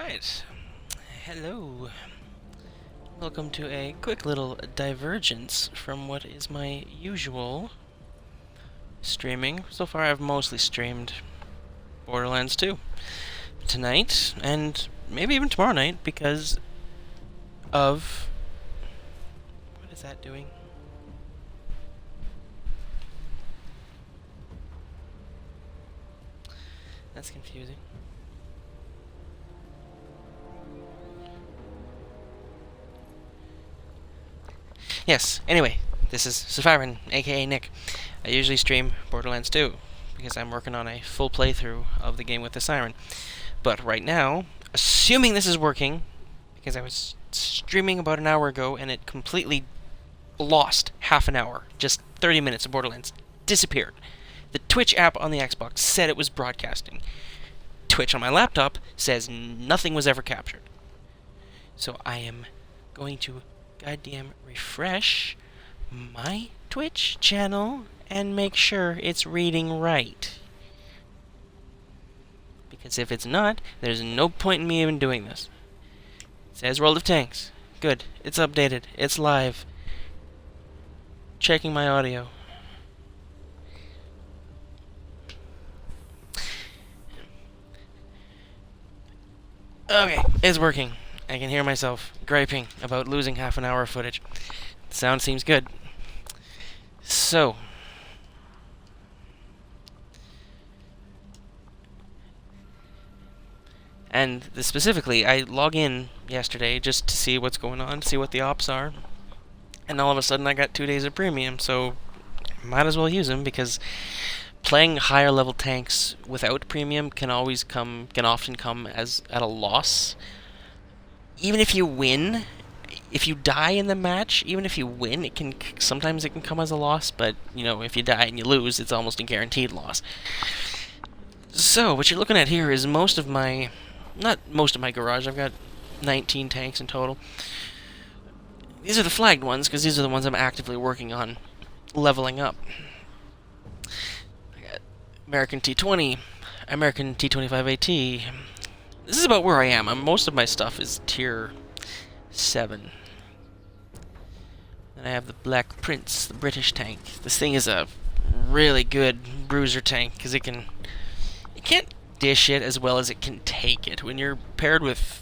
Alright. Hello. Welcome to a quick little divergence from what is my usual streaming. So far I've mostly streamed Borderlands 2 tonight, and maybe even tomorrow night, because of... What is that doing? That's confusing. Yes, anyway, this is Saphiron, aka Nick. I usually stream Borderlands 2, because I'm working on a full playthrough of the game with the Siren. But right now, assuming this is working, because I was streaming about an hour ago and it completely lost half an hour, just 30 minutes of Borderlands, disappeared. The Twitch app on the Xbox said it was broadcasting. Twitch on my laptop says nothing was ever captured. So I am going to goddamn refresh my Twitch channel and make sure it's reading right. Because if it's not, there's no point in me even doing this. It says World of Tanks. Good. It's updated. It's live. Checking my audio. Okay, it's working. I can hear myself griping about losing half an hour of footage. The sound seems good. So, and specifically, I log in yesterday just to see what's going on, see what the ops are, and all of a sudden I got 2 days of premium, so might as well use them, because playing higher level tanks without premium can often come as at a loss. Even if you win, if you die in the match, even if you win, sometimes it can come as a loss, but, you know, if you die and you lose, it's almost a guaranteed loss. So, what you're looking at here is not most of my garage, I've got 19 tanks in total. These are the flagged ones, because these are the ones I'm actively working on leveling up. I got American T20, American T25AT. This is about where I am. Most of my stuff is tier 7. Then I have the Black Prince, the British tank. This thing is a really good bruiser tank, because it can't dish it as well as it can take it. When you're paired with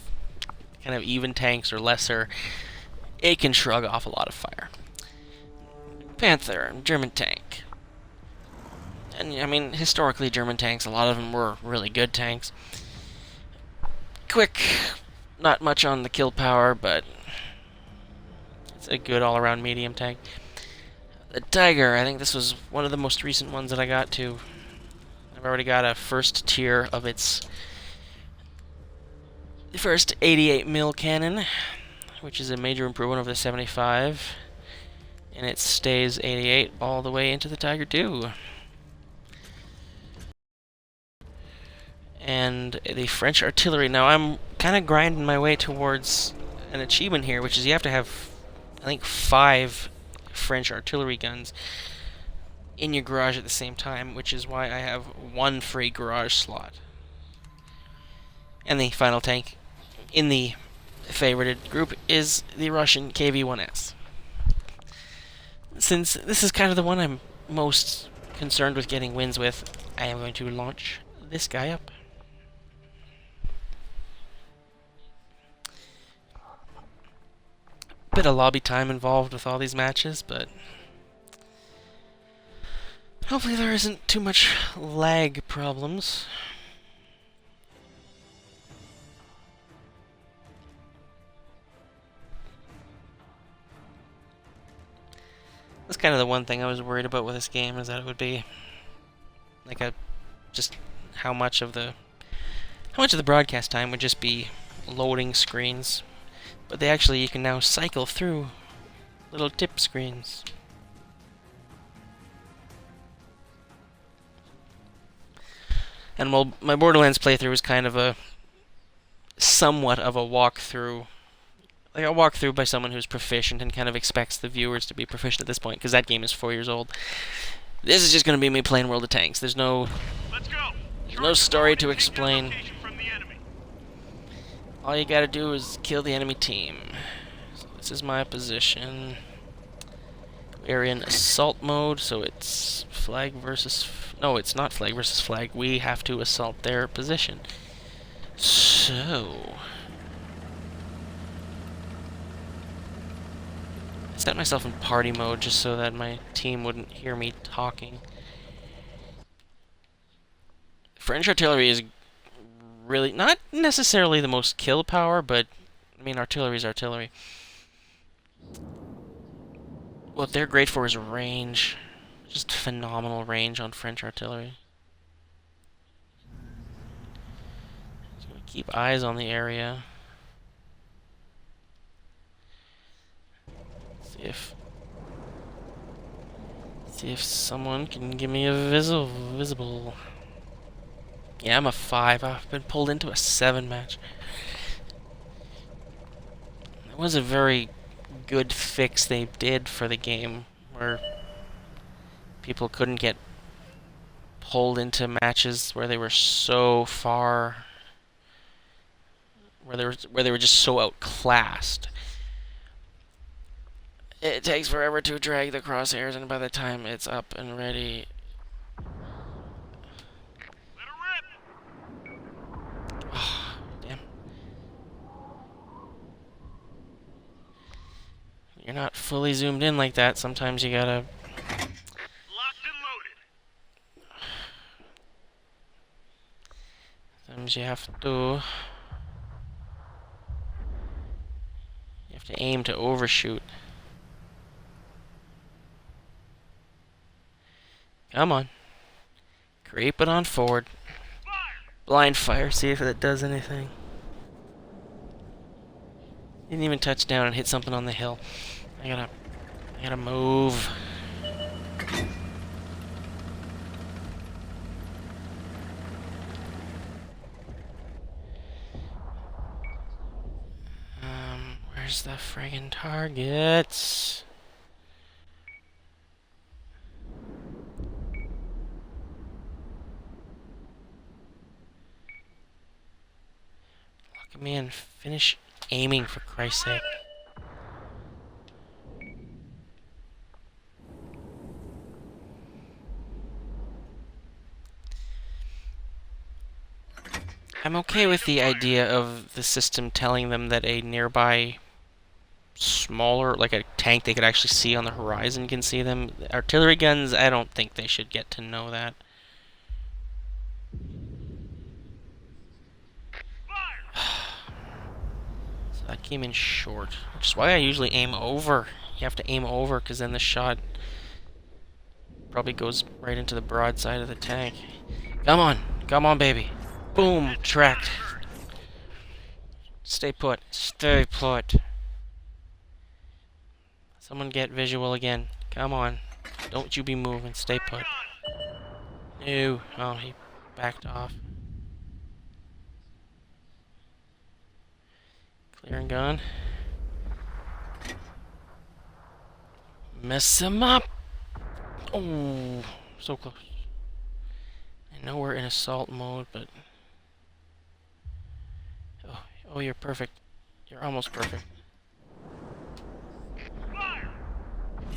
kind of even tanks or lesser, it can shrug off a lot of fire. Panther, German tank. And, I mean, historically, German tanks, a lot of them were really good tanks. Quick, not much on the kill power, but it's a good all-around medium tank. The Tiger, I think this was one of the most recent ones that I got to. I've already got a first tier of its first 88mm cannon, which is a major improvement over the 75, and it stays 88 all the way into the Tiger 2. And the French artillery. Now, I'm kind of grinding my way towards an achievement here, which is you have to have, I think, 5 French artillery guns in your garage at the same time, which is why I have 1 free garage slot. And the final tank in the favorited group is the Russian KV-1S. Since this is kind of the one I'm most concerned with getting wins with, I am going to launch this guy up. Bit of lobby time involved with all these matches, but hopefully there isn't too much lag problems. That's kind of the one thing I was worried about with this game, is that it would be like just how much of the broadcast time would just be loading screens. But you can now cycle through little tip screens. And while my Borderlands playthrough is kind of somewhat of a walkthrough, like a walkthrough by someone who's proficient and kind of expects the viewers to be proficient at this point, because that game is 4 years old. This is just going to be me playing World of Tanks. There's no story to explain. All you gotta do is kill the enemy team. So this is my position. We're in assault mode, so it's flag versus... No, it's not flag versus flag. We have to assault their position. So... I set myself in party mode just so that my team wouldn't hear me talking. French artillery is really not necessarily the most kill power, but I mean artillery is artillery. What they're great for is range. Just phenomenal range on French artillery. Just gonna keep eyes on the area. See if someone can give me a visible. Yeah, I'm a 5. I've been pulled into a 7 match. It was a very good fix they did for the game, where people couldn't get pulled into matches where they were so far, where they were just so outclassed. It takes forever to drag the crosshairs, and by the time it's up and ready, oh, damn. You're not fully zoomed in like that. Sometimes you gotta. Locked and loaded. Sometimes you have to. You have to aim to overshoot. Come on. Creep it on forward. Fire. Blind fire, see if it does anything. Didn't even touch down and hit something on the hill. I gotta move. Where's the friggin' targets? Look at me and finish aiming, for Christ's sake. I'm okay with the idea of the system telling them that a nearby smaller, like a tank they could actually see on the horizon can see them. Artillery guns, I don't think they should get to know that. So that came in short, which is why I usually aim over. You have to aim over, because then the shot probably goes right into the broadside of the tank. Come on, baby. Boom, tracked. Stay put. Someone get visual again. Come on. Don't you be moving. Stay put. No. Oh, he backed off. Clear and gone. Mess him up. Oh, so close. I know we're in assault mode, but... Oh, you're perfect. You're almost perfect. Fire.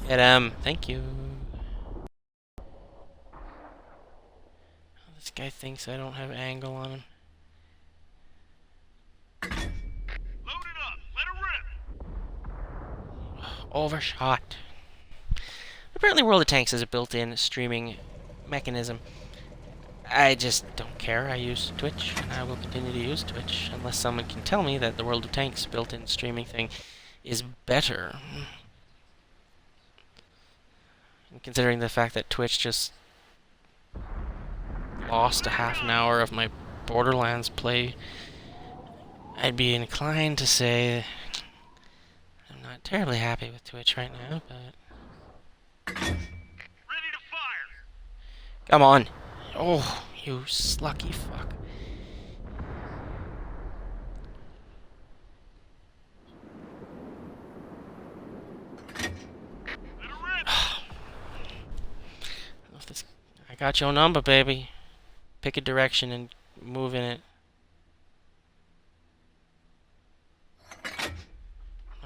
Hit him. Thank you. This guy thinks I don't have angle on him. Load it up. Let it rip. Overshot. Apparently World of Tanks has a built-in streaming mechanism. I just don't care. I use Twitch, and I will continue to use Twitch, unless someone can tell me that the World of Tanks built-in streaming thing is better. And considering the fact that Twitch just lost a half an hour of my Borderlands play, I'd be inclined to say I'm not terribly happy with Twitch right now, but... Ready to fire. Come on! Oh, you slucky fuck. Let it rip. I got your number, baby. Pick a direction and move in it.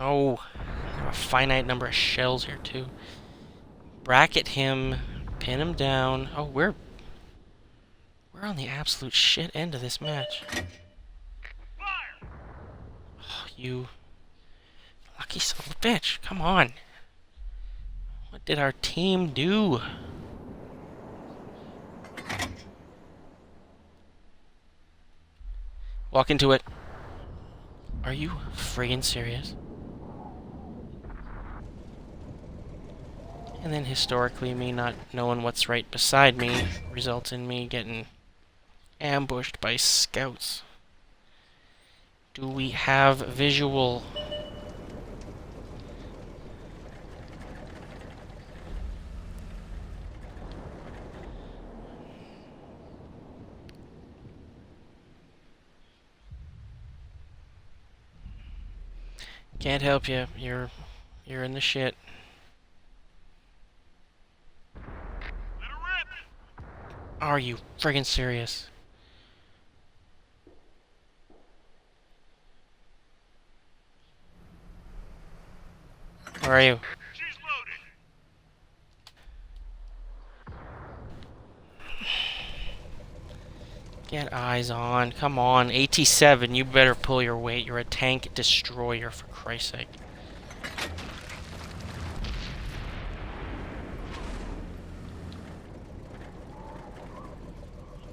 Oh, I have a finite number of shells here, too. Bracket him. Pin him down. Oh, we're on the absolute shit end of this match. Fire! Oh, you lucky son of a bitch. Come on. What did our team do? Walk into it. Are you friggin' serious? And then historically, me not knowing what's right beside me results in me getting ambushed by scouts. Do we have visual? Can't help you. You're in the shit. Let her rip! Are you friggin' serious? Where are you? She's loaded! Get eyes on. Come on. AT-7, you better pull your weight. You're a tank destroyer, for Christ's sake.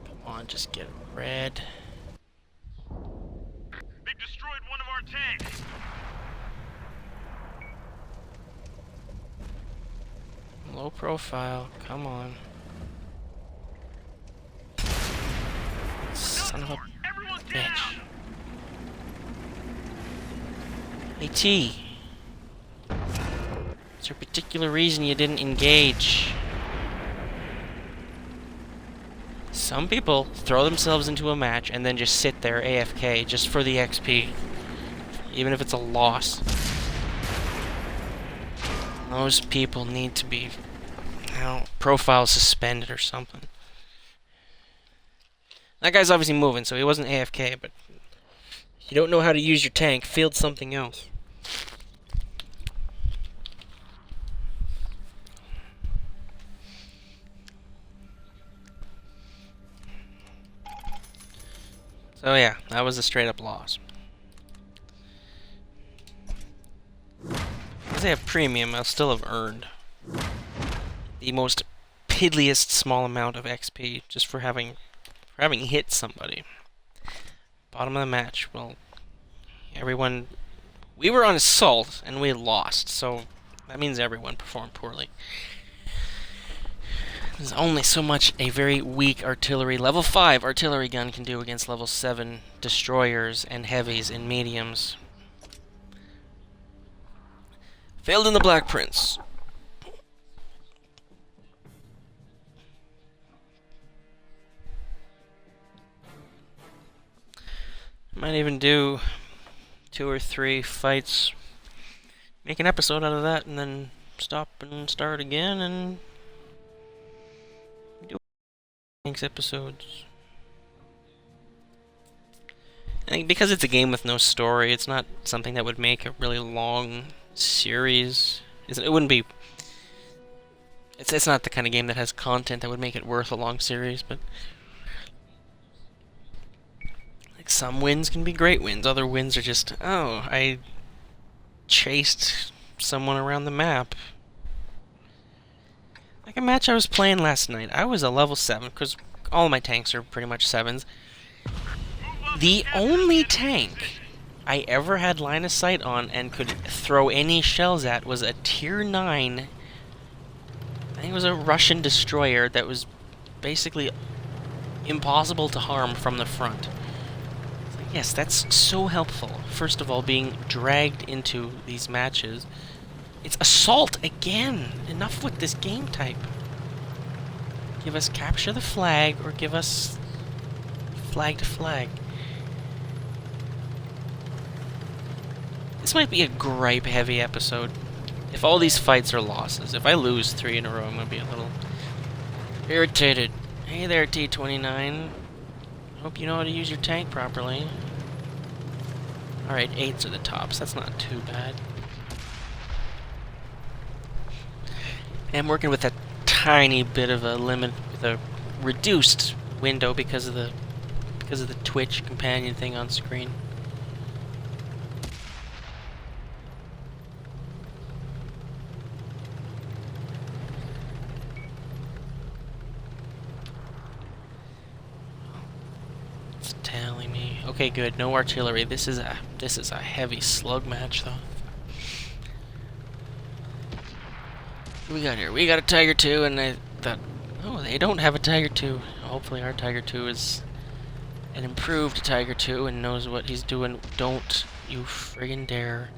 Come on, just get red. They destroyed one of our tanks! Low profile. Come on. Son of a Everyone bitch. down! AT. Is there a particular reason you didn't engage? Some people throw themselves into a match and then just sit there AFK just for the XP. Even if it's a loss. Those people need to be, profile suspended or something. That guy's obviously moving, so he wasn't AFK, but you don't know how to use your tank, field something else. So yeah, that was a straight up loss. Because I have premium, I'll still have earned the most piddliest small amount of XP just for having hit somebody. Bottom of the match, well, we were on assault and we lost, so that means everyone performed poorly. There's only so much a very weak artillery, level 5 artillery gun can do against level 7 destroyers and heavies and mediums. Failed in the Black Prince. Might even do 2 or 3 fights, make an episode out of that, and then stop and start again, and do thanks episodes. I think because it's a game with no story, it's not something that would make a really long series. It wouldn't be. It's not the kind of game that has content that would make it worth a long series, but like some wins can be great wins. Other wins are just, oh, I chased someone around the map. Like a match I was playing last night. I was a level 7 because all my tanks are pretty much 7s. The only tank I ever had line of sight on and could throw any shells at was a tier 9. I think it was a Russian destroyer that was basically impossible to harm from the front. So yes, that's so helpful. First of all, being dragged into these matches. It's assault again! Enough with this game type. Give us capture the flag or give us flag to flag. This might be a gripe-heavy episode. If all these fights are losses, if I lose 3 in a row, I'm gonna be a little irritated. Hey there, T-29. Hope you know how to use your tank properly. Alright, 8s are the tops. That's not too bad. I'm working with a tiny bit of a limit, with a reduced window because of the Twitch companion thing on screen. It's telling me. Okay, good. No artillery. This is a heavy slug match, though. What we got here? We got a Tiger 2, and I thought, oh, they don't have a Tiger 2. Hopefully our Tiger 2 is an improved Tiger 2 and knows what he's doing. Don't you friggin' dare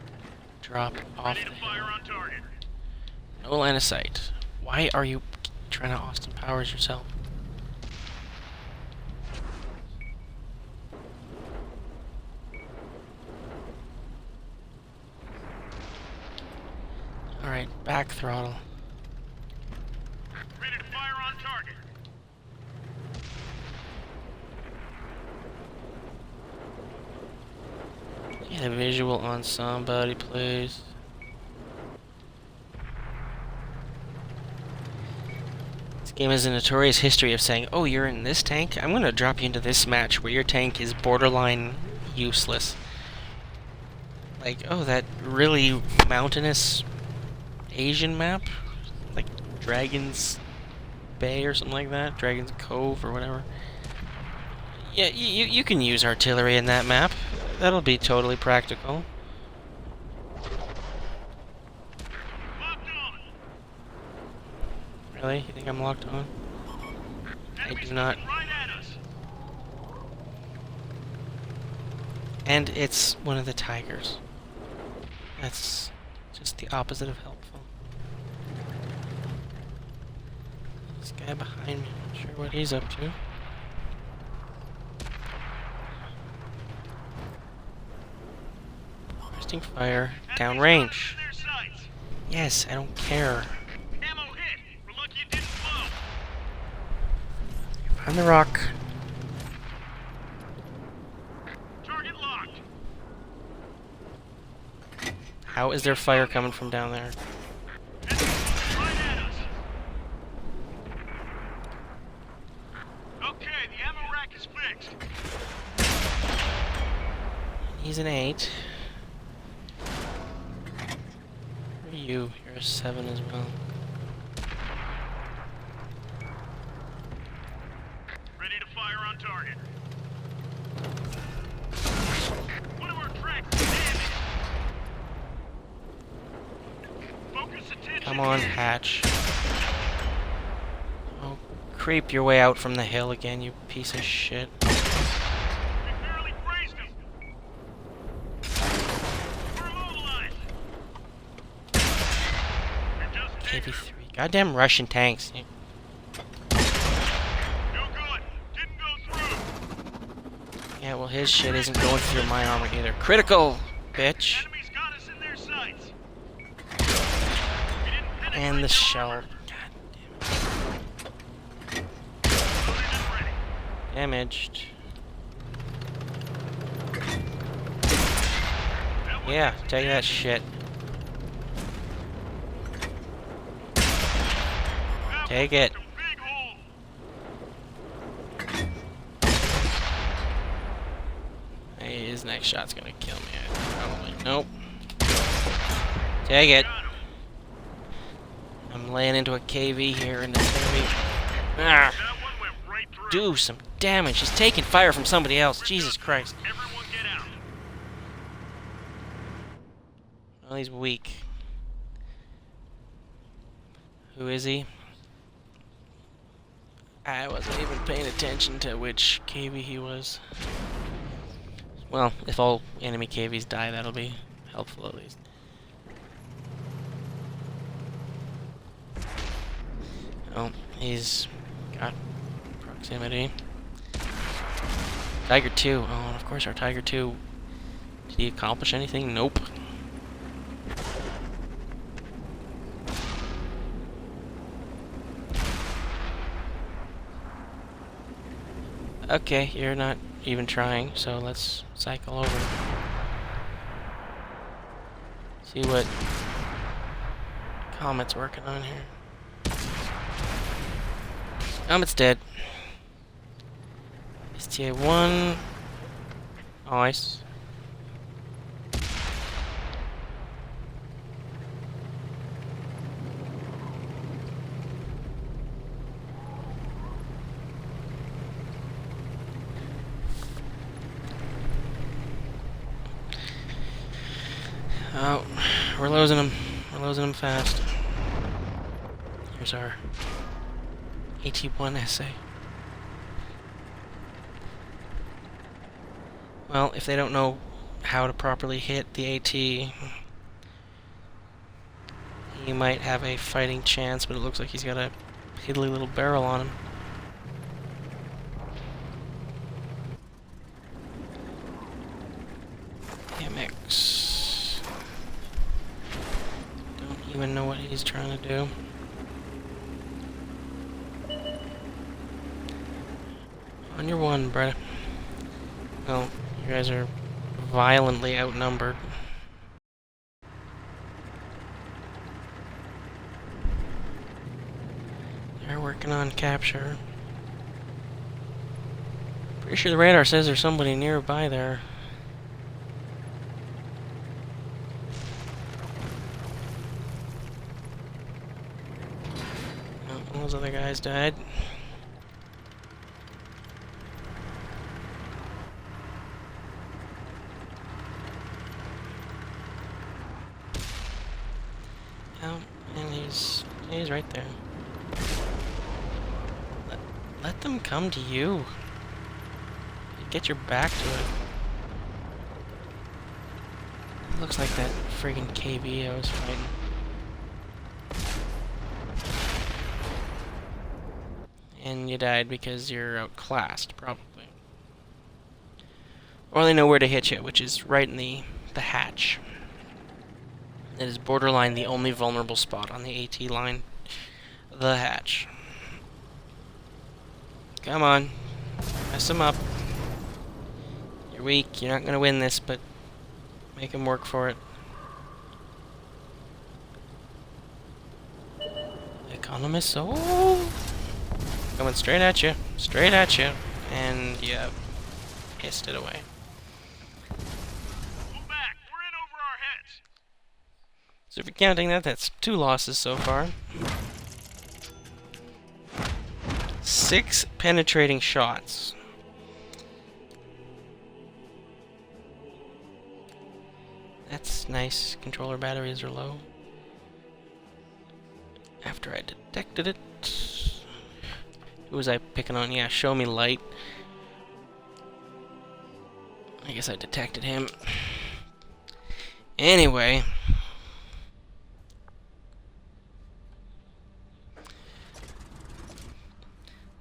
drop off Ready the to fire hill. on target. No line of sight. Why are you trying to Austin Powers yourself? Alright, back throttle. Ready to fire on target. Get a visual on somebody, please. This game has a notorious history of saying, oh, you're in this tank? I'm gonna drop you into this match where your tank is borderline useless. Like, oh, that really mountainous Asian map? Like Dragon's Bay or something like that? Dragon's Cove or whatever. Yeah, you can use artillery in that map. That'll be totally practical. Locked on. Really? You think I'm locked on? I do not. Enemies right at us. And it's one of the Tigers. That's just the opposite of helpful. This guy behind me, I'm not sure what he's up to. Resting fire, downrange. Enemies got us in their sights. Yes, I don't care. Ammo hit. We're lucky it didn't blow. Find the rock. Target locked. How is there fire coming from down there? Enemies right at us. Okay, the ammo rack is fixed. He's an 8. Who are you? You're a 7 as well. Ready to fire on target. One of our tracks is damaged. Focus attention. Come on, here. Hatch. Oh, creep your way out from the hill again, you piece of shit. We barely grazed him. We're immobilized. You're just injured. KV3. Goddamn Russian tanks. No good. Didn't go through. Yeah, well, his shit isn't going through my armor either. Critical, bitch. Enemies got us in their sights. We didn't penetrate And the their shell. armor. God Loaded and ready. damn. Damaged. That one Yeah, was take that dead. shit. That Take one it. was a big hole. Hey, his next shot's gonna kill me. Probably. Nope. Take it. Got him. I'm laying into a KV here, and it's gonna be. Ah, That one went right through. do some damage. He's taking fire from somebody else. Jesus Christ. Everyone get out. Well, he's weak. Who is he? I wasn't even paying attention to which KV he was. Well, if all enemy KVs die, that'll be helpful at least. Oh, he's got proximity. Tiger 2. Oh, and of course our Tiger 2. Did he accomplish anything? Nope. Okay, you're not even trying, so let's cycle over. See what Comet's working on here. It's dead. STA-1. Nice. Oh, we're losing them. We're losing them fast. Here's our AT-1 essay. Well, if they don't know how to properly hit the AT, he might have a fighting chance, but it looks like he's got a piddly little barrel on him. MX. Don't even know what he's trying to do. On your one, Brett. Well, you guys are violently outnumbered. They're working on capture. Pretty sure the radar says there's somebody nearby there. Oh, those other guys died. Oh, and he's right there. Let them come to you. Get your back to it. Looks like that friggin' KV I was fighting. And you died because you're outclassed, probably. Or they know where to hit you, which is right in the hatch. It is borderline the only vulnerable spot on the AT line. The hatch. Come on. Mess them up. You're weak. You're not going to win this, but make him work for it. Economist. Oh! Coming straight at you. Straight at you. And you hissed it away. Move back. We're in over our heads. So if you're counting that, that's 2 losses so far. 6 penetrating shots. That's nice. Controller batteries are low. After I detected it. Who was I picking on? Yeah, show me light. I guess I detected him. Anyway.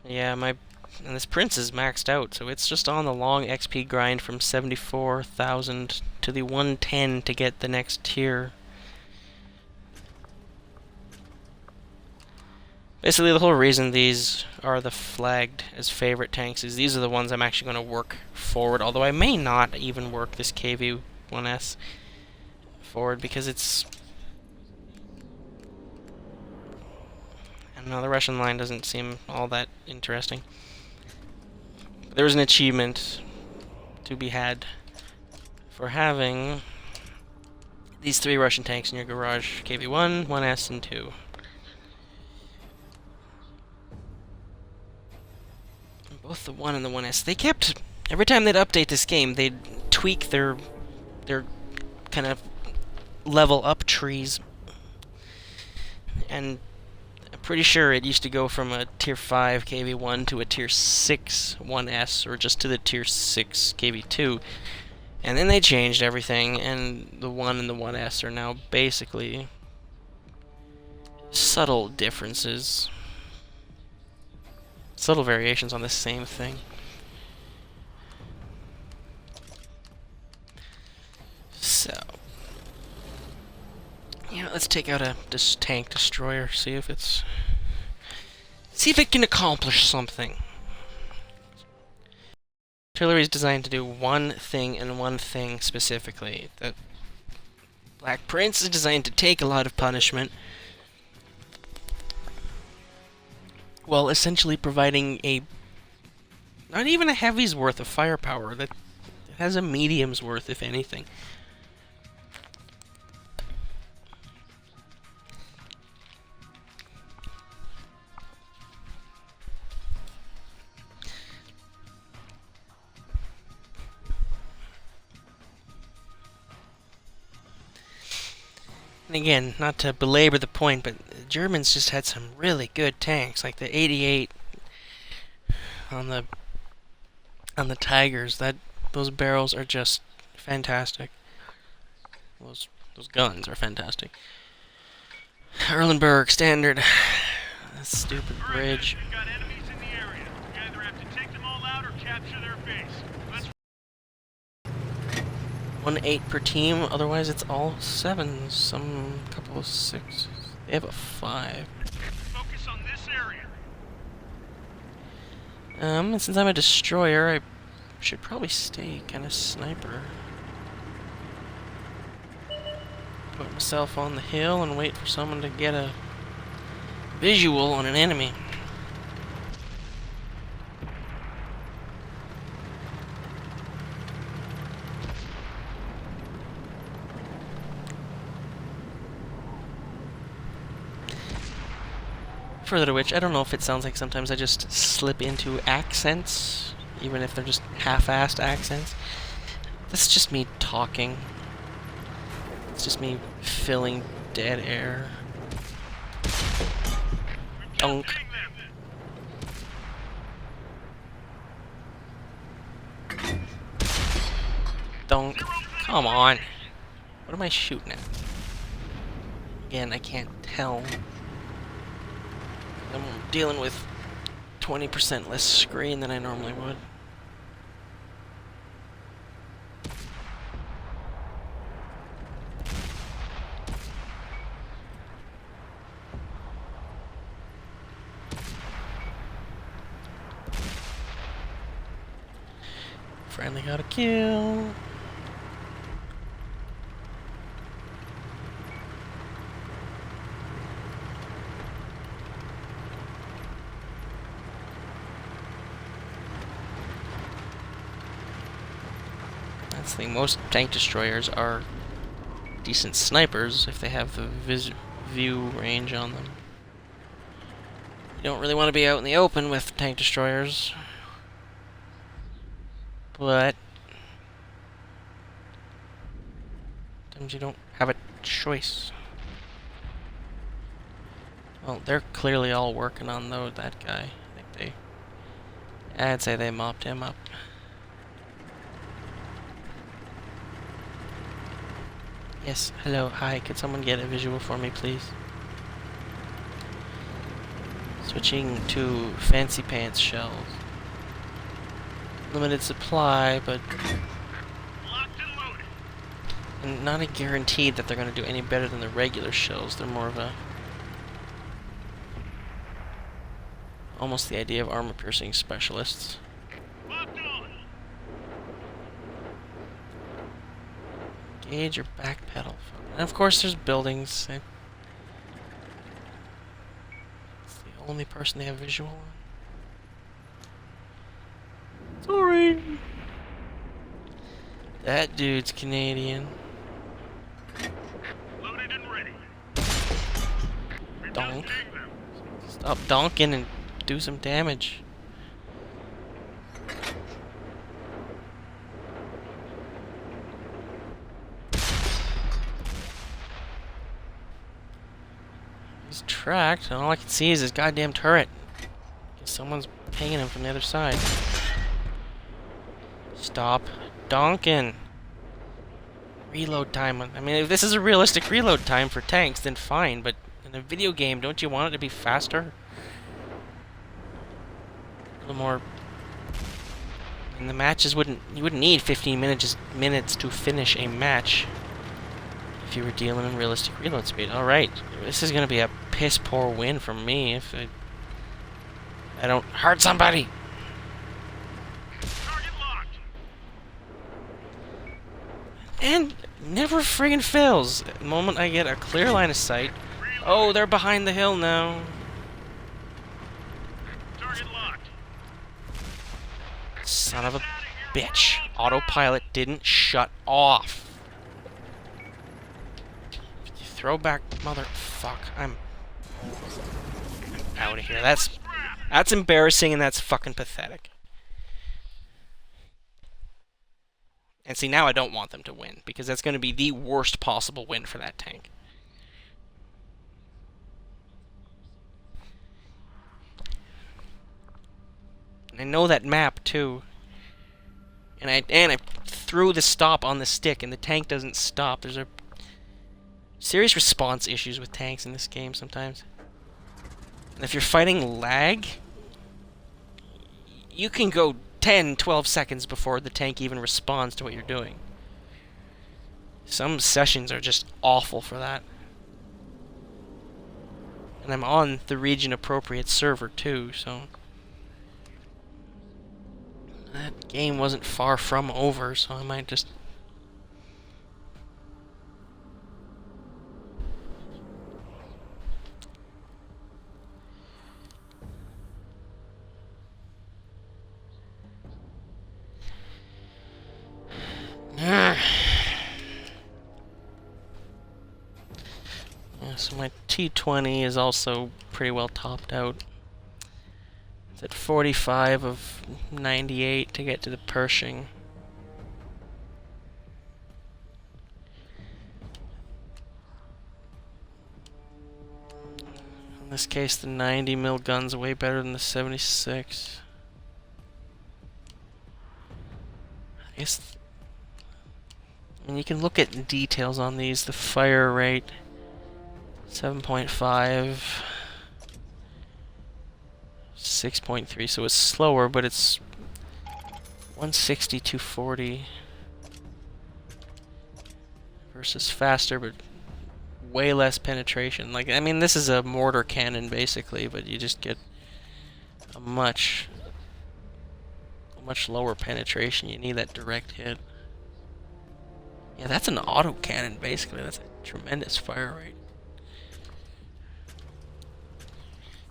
Yeah, and this Prince is maxed out, so it's just on the long XP grind from 74,000 to the 110 to get the next tier. Basically, the whole reason these are the flagged as favorite tanks is these are the ones I'm actually going to work forward, although I may not even work this KV-1S forward because it's... I don't know, the Russian line doesn't seem all that interesting. There was an achievement to be had for having these 3 Russian tanks in your garage: KV-1, 1S, and 2. Both the 1 and the 1S. They kept... Every time they'd update this game, they'd tweak their kind of level up trees. And I'm pretty sure it used to go from a tier 5 KV-1 to a tier 6 1S, or just to the tier 6 KV-2. And then they changed everything, and the 1 and the 1S are now basically subtle differences. Subtle variations on the same thing. So, let's take out a tank destroyer, see if it can accomplish something. Artillery is designed to do one thing and one thing specifically. The Black Prince is designed to take a lot of punishment. while essentially providing a not even a heavy's worth of firepower. That has a medium's worth, if anything. And again, not to belabor the point, but the Germans just had some really good tanks, like the 88 on the Tigers. Those barrels are just fantastic. Those guns are fantastic. Erlenberg standard. That stupid bridge. We've got enemies in the area. We either have to take them all out or capture their base. Let's 1-8 per team, otherwise it's all 7s, some couple of 6s. They have a 5. focus on this area. And since I'm a destroyer, I should probably stay kind of sniper. Put myself on the hill and wait for someone to get a visual on an enemy. Further to which, I don't know if it sounds like sometimes I just slip into accents, even if they're just half-assed accents. That's just me talking. It's just me filling dead air. Dunk. Dunk. Come on. What am I shooting at? Again, I can't tell. I'm dealing with 20% less screen than I normally would. Friendly got a kill. That's the thing, most tank destroyers are decent snipers if they have the view range on them. You don't really want to be out in the open with tank destroyers. But sometimes you don't have a choice. Well, they're clearly all working on that guy. I'd say they mopped him up. Yes, hello, hi, could someone get a visual for me, please? Switching to fancy pants shells. Limited supply, but Locked and loaded. and not a guarantee that they're going to do any better than the regular shells. They're more of a almost the idea of armor-piercing specialists. Locked on. Gauge or backpedal. And of course, there's buildings. It's the only person they have visual on. Sorry. That dude's Canadian. Loaded and ready. Donk. Reducing them. Stop donking and do some damage. He's tracked, and all I can see is his goddamn turret. Someone's pinging him from the other side. Stop donking. Reload time. I mean, if this is a realistic reload time for tanks, then fine, but in a video game, don't you want it to be faster? A little more. And the matches you wouldn't need 15 minutes to finish a match if you were dealing in realistic reload speed. Alright, this is gonna be a piss poor win for me if I don't hurt somebody. Target locked. And never friggin' fails. The moment I get a clear line of sight. Oh, they're behind the hill now. Son of a bitch. Autopilot didn't shut off. Throwback motherfuck. I'm out of here. That's embarrassing and that's fucking pathetic. And see, now I don't want them to win, because that's going to be the worst possible win for that tank. And I know that map, too. And I threw the stop on the stick, and the tank doesn't stop. There's a serious response issues with tanks in this game sometimes. And if you're fighting lag, you can go 10, 12 seconds before the tank even responds to what you're doing. Some sessions are just awful for that. And I'm on the region-appropriate server, too, so... that game wasn't far from over, so I might just... Yeah, so my T20 is also pretty well topped out. It's at 45 of 98 to get to the Pershing. In this case, the 90 mil gun's way better than the 76. I guess... and you can look at details on these. The fire rate, 7.5, 6.3, so it's slower, but it's 160, 240 versus faster, but way less penetration. Like, I mean, this is a mortar cannon basically, but you just get a much lower penetration. You need that direct hit. Yeah, that's an auto cannon, basically. That's a tremendous fire rate.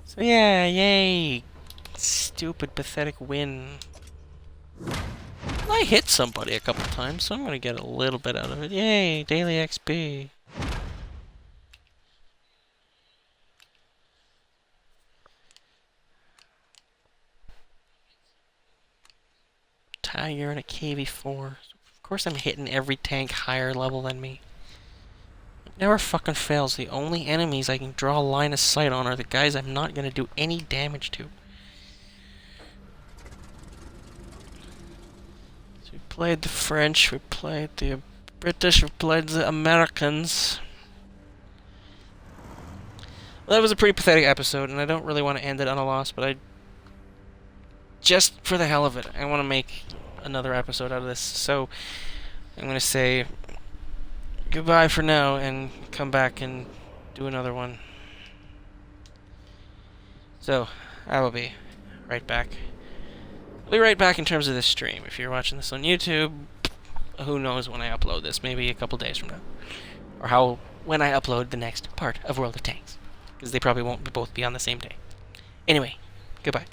So yeah, yay! Stupid, pathetic win. I hit somebody a couple times, so I'm gonna get a little bit out of it. Yay, daily XP. Tiger and a KV-4. Of course I'm hitting every tank higher level than me. It never fucking fails. The only enemies I can draw a line of sight on are the guys I'm not gonna do any damage to. So we played the French, we played the British, we played the Americans. Well, that was a pretty pathetic episode, and I don't really want to end it on a loss, but just for the hell of it, I want to make another episode out of this. So I'm going to say goodbye for now and come back and do another one. So I will be right back. I'll be right back in terms of this stream. If you're watching this on YouTube, who knows when I upload this? Maybe a couple days from now. Or when I upload the next part of World of Tanks. Because they probably won't both be on the same day. Anyway, goodbye.